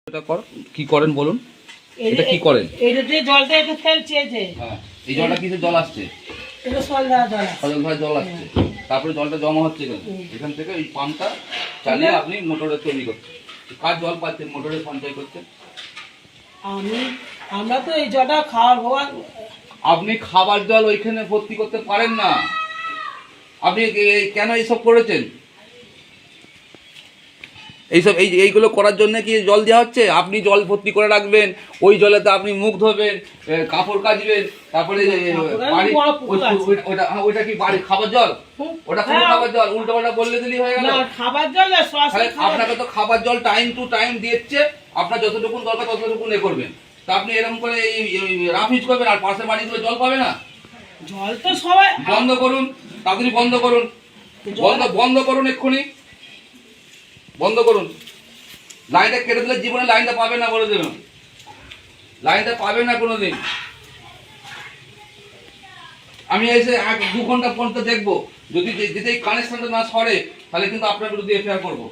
এটা কর কি করেন বলুন, এটা কি করেন? এইটাতে জলটা একটু ফেলছে যে হ্যাঁ, এই জলটা কিসের জল আসছে? এটা সলধা জল আছে। সজল ভাই জল আসছে, তারপরে জলটা জমা হচ্ছে কেন? এখান থেকে এই পাম্পটা চালিয়ে আপনি মোটরে তৈরি করছেন। কার জল পাচ্ছেন মোটরে সঞ্চয় করছেন? আমরা তো এই জলটা খাওয়ার ভগবান। আপনি খাবার জল ওইখানে ভর্তি করতে পারেন না। আপনি কেন এইসব করেছেন? এইগুলো করার জন্য কি জল দেওয়া হচ্ছে? আপনি জল ভর্তি করে রাখবেন, ওই জলেতে আপনি মুখ ধোবেন, কাপড় কাচবেন, তারপরে বাড়ি ওইটা কি বাড়ি খাবার জল? ওটা কোনো খাবার জল? উল্টো পাল্টা বললে দিলেই হয়ে গেল। খাবার জল আপনাকে তো খাবার জল টাইম টু টাইম দিচ্ছে, আপনার যতটুকুন দরকার ততটুকুন এ করবেন। তা আপনি এরকম করে রাফ ইউজ করবেন আর পাশের বাড়িগুলো জল পাবে না। জল তো সবাই বন্ধ করুন, তাড়াতাড়ি বন্ধ করুন, বন্ধ করুন, এক্ষুনি বন্ধ করুন। লাইনটা কেটে দিলে জীবনে লাইনটা পাবে না, বলে দিলাম। লাইনটা পাবে না কোনোদিন। আমি এসে 2 ঘন্টা পর্যন্ত দেখবো, যদি কানেকশনটা না সরে তাহলে কিন্তু আপনার বিরুদ্ধে এফআইআর করবো।